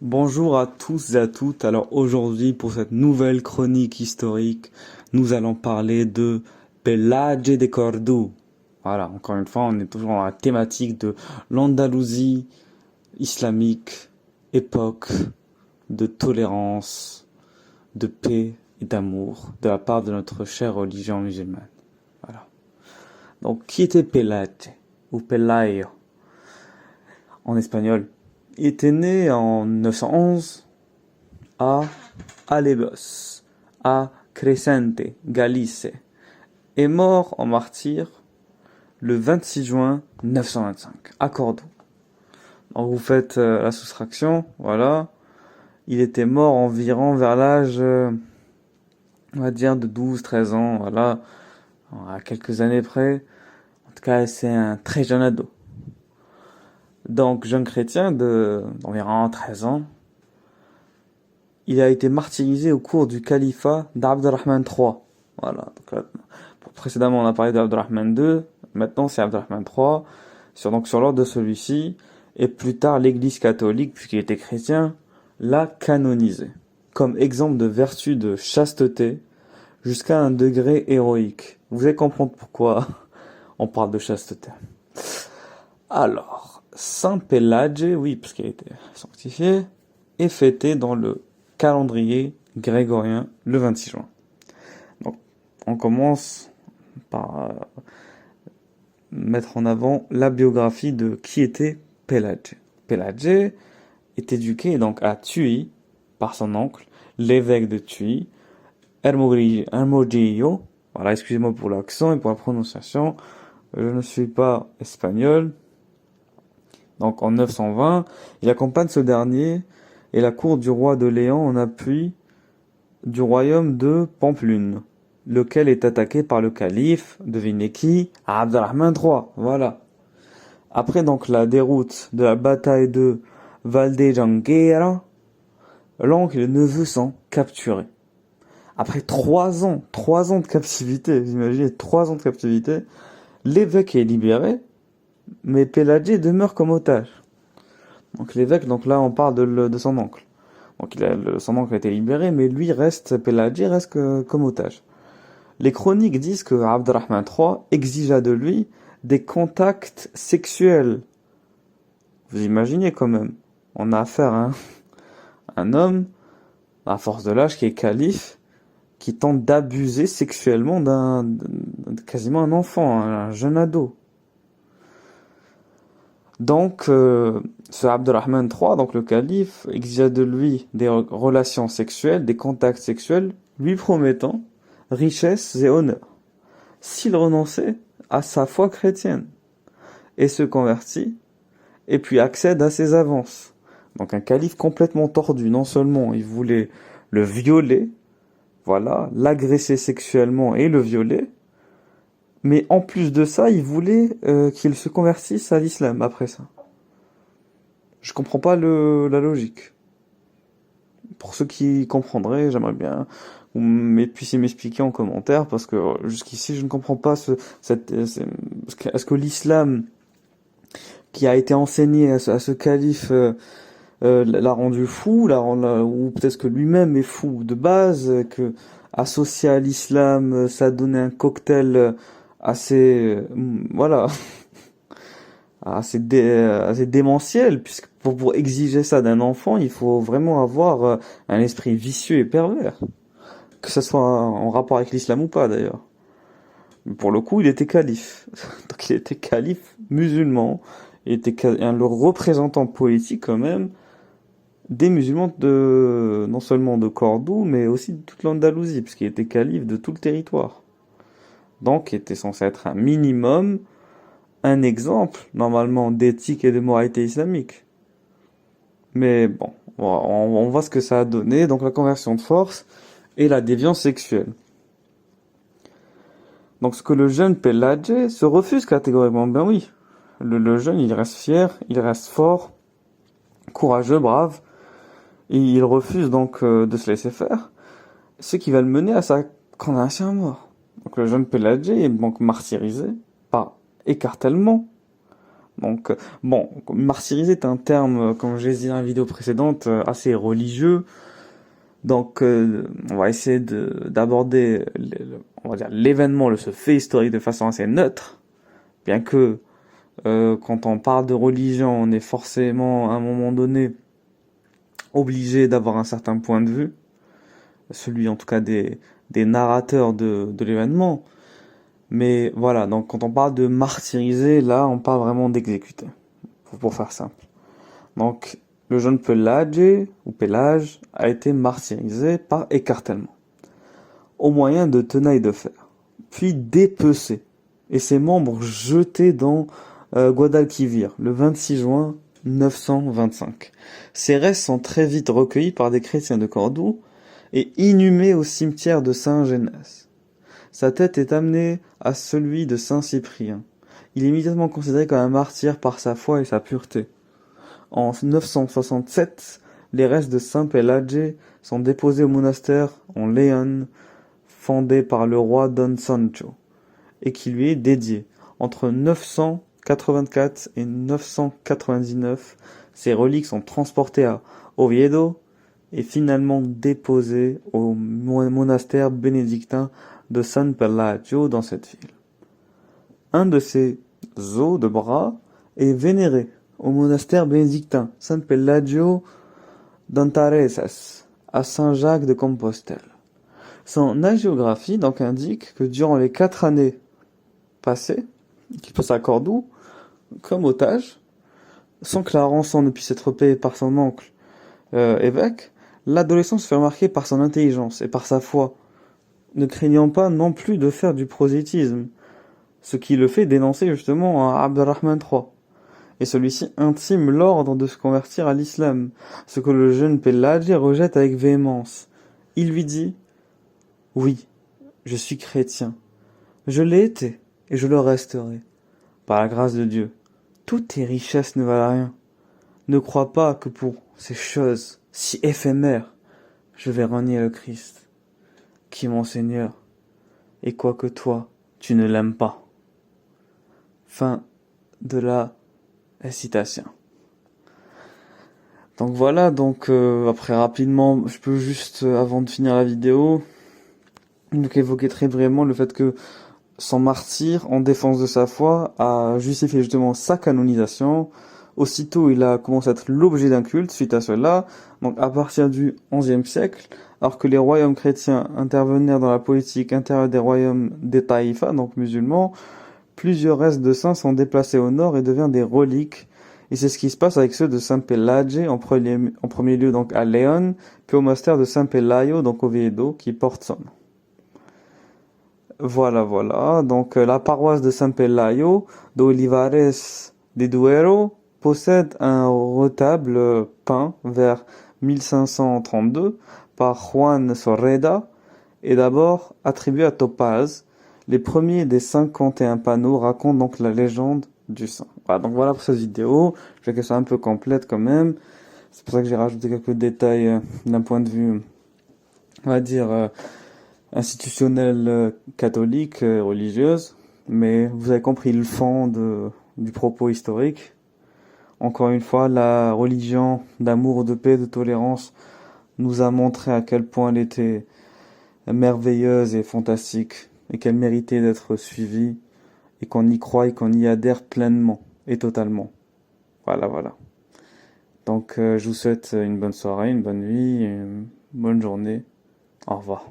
Bonjour à tous et à toutes. Alors aujourd'hui, pour cette nouvelle chronique historique, nous allons parler de Pelage de Cordoue. Voilà, encore une fois, on est toujours dans la thématique de l'Andalousie islamique, époque de tolérance, de paix et d'amour de la part de notre chère religion musulmane. Voilà. Donc, qui était Pelage ou Pelayo en espagnol? Il était né en 911 à Alebos, à Crescente, Galice, est mort en martyr le 26 juin 925 à Cordoue. Donc vous faites la soustraction, voilà. Il était mort environ vers l'âge, on va dire, de 12-13 ans, voilà, à quelques années près. En tout cas, c'est un très jeune ado. Donc, jeune chrétien d'environ 13 ans, il a été martyrisé au cours du califat d'Abderrahman III. Voilà. Donc là, précédemment, on a parlé d'Abderrahman II. Maintenant, c'est Abderrahman III. Donc, sur l'ordre de celui-ci. Et plus tard, l'Église catholique, puisqu'il était chrétien, l'a canonisé. Comme exemple de vertu de chasteté, jusqu'à un degré héroïque. Vous allez comprendre pourquoi on parle de chasteté. Alors, Saint Pelage, oui, parce qu'il a été sanctifié, est fêté dans le calendrier grégorien le 26 juin. Donc, on commence par mettre en avant la biographie de qui était Pelage. Pelage est éduqué donc à Tuy par son oncle, l'évêque de Tuy, Hermogillo. Voilà, excusez-moi pour l'accent et pour la prononciation. Je ne suis pas espagnol. Donc en 920, il accompagne ce dernier et la cour du roi de Léon en appui du royaume de Pampelune, lequel est attaqué par le calife, devinez qui? Abderrahman III, voilà. Après donc la déroute de la bataille de Valdejanguera, l'oncle et le neveu sont capturés. Après 3 ans de captivité, vous imaginez, 3 ans de captivité, l'évêque est libéré, mais Péladé demeure comme otage. Donc l'évêque, donc là on parle de son oncle. Donc son oncle a été libéré, mais lui reste, Péladé reste comme otage. Les chroniques disent que Abderrahman III exigea de lui des contacts sexuels. Vous imaginez quand même, on a affaire à un homme, à force de l'âge, qui est calife, qui tente d'abuser sexuellement quasiment un enfant, un jeune ado. Donc, ce Abderrahman III, donc le calife, exigea de lui des relations sexuelles, des contacts sexuels, lui promettant richesse et honneur, s'il renonçait à sa foi chrétienne et se convertit, et puis accède à ses avances. Donc un calife complètement tordu, non seulement il voulait le violer, voilà, l'agresser sexuellement et le violer, mais en plus de ça, il voulait qu'il se convertisse à l'islam après ça. Je comprends pas la logique. Pour ceux qui comprendraient, j'aimerais bien que vous puissiez m'expliquer en commentaire, parce que jusqu'ici, je ne comprends pas est-ce que l'islam qui a été enseigné à ce calife l'a rendu fou, ou peut-être que lui-même est fou de base, que associé à l'islam, ça a donné un cocktail assez, voilà, assez démentiel, puisque pour exiger ça d'un enfant, il faut vraiment avoir un esprit vicieux et pervers, que ce soit en rapport avec l'islam ou pas d'ailleurs. Mais pour le coup, il était calife, donc il était calife musulman, il était le représentant politique quand même des musulmans non seulement de Cordoue, mais aussi de toute l'Andalousie, puisqu'il était calife de tout le territoire. Donc, il était censé être un minimum, un exemple, normalement, d'éthique et de moralité islamique. Mais bon, on voit ce que ça a donné, donc la conversion de force et la déviance sexuelle. Donc, ce que le jeune Pelage se refuse catégoriquement, ben oui. Le jeune, il reste fier, il reste fort, courageux, brave, et il refuse donc de se laisser faire, ce qui va le mener à sa condamnation à mort. Donc le jeune Péladé est donc martyrisé par écartèlement, Donc, bon, martyriser est un terme, comme je l'ai dit dans la vidéo précédente, assez religieux. Donc, on va essayer d'aborder, on va dire, l'événement, ce fait historique de façon assez neutre, bien que quand on parle de religion, on est forcément à un moment donné obligé d'avoir un certain point de vue, celui en tout cas des narrateurs de l'événement. Mais voilà, donc quand on parle de martyriser, là on parle vraiment d'exécuter, pour faire simple. Donc le jeune Pelage, ou Pélage, a été martyrisé par écartèlement, au moyen de tenailles de fer, puis dépecé, et ses membres jetés dans Guadalquivir, le 26 juin 925. Ses restes sont très vite recueillis par des chrétiens de Cordoue et inhumés au cimetière de Saint-Genès. Sa tête est amenée à celui de Saint-Cyprien. Il est immédiatement considéré comme un martyr par sa foi et sa pureté. En 967, les restes de Saint Pelage sont déposés au monastère en Léon, fondé par le roi Don Sancho, et qui lui est dédié. Entre 984 et 999, ces reliques sont transportées à Oviedo et finalement déposées au monastère bénédictin de San Pelagio dans cette ville. Un de ces os de bras est vénéré au monastère bénédictin San Pelagio d'Antareses, à Saint-Jacques de Compostelle. Son hagiographie donc indique que durant les 4 années passées, qu'il passe à Cordoue, comme otage, sans que la rançon ne puisse être payée par son oncle évêque, l'adolescent se fait remarquer par son intelligence et par sa foi, ne craignant pas non plus de faire du prosélytisme, ce qui le fait dénoncer justement à Abderrahman III. Et celui-ci intime l'ordre de se convertir à l'islam, ce que le jeune Pelage rejette avec véhémence. Il lui dit « Oui, je suis chrétien. Je l'ai été et je le resterai. Par la grâce de Dieu, toutes tes richesses ne valent rien. Ne crois pas que pour ces choses si éphémères, je vais renier le Christ, qui est mon Seigneur, et quoique toi, tu ne l'aimes pas. » Fin de la citation. Donc voilà, après rapidement, je peux juste, avant de finir la vidéo, donc évoquer très brièvement le fait que son martyr, en défense de sa foi, a justifié justement sa canonisation. Aussitôt, il a commencé à être l'objet d'un culte suite à cela, donc à partir du XIe siècle, alors que les royaumes chrétiens intervenaient dans la politique intérieure des royaumes des taïfas, donc musulmans, plusieurs restes de saints sont déplacés au nord et deviennent des reliques. Et c'est ce qui se passe avec ceux de Saint Pelage, en premier lieu donc à Léon, puis au monastère de Saint Pelayo, donc au Oviedo, qui porte son nom. Voilà. Donc la paroisse de San Pelayo de Olivares de Duero possède un retable peint vers 1532 par Juan Sorreda et d'abord attribué à Topaz. Les premiers des 51 panneaux racontent donc la légende du saint. Voilà pour cette vidéo. Je vais qu'elle soit un peu complète quand même. C'est pour ça que j'ai rajouté quelques détails d'un point de vue, on va dire, institutionnelle catholique religieuse, mais vous avez compris le fond du propos historique. Encore une fois, la religion d'amour, de paix, de tolérance nous a montré à quel point elle était merveilleuse et fantastique, et qu'elle méritait d'être suivie, et qu'on y croit et qu'on y adhère pleinement et totalement. Voilà. Donc je vous souhaite une bonne soirée, une bonne nuit, une bonne journée. Au revoir.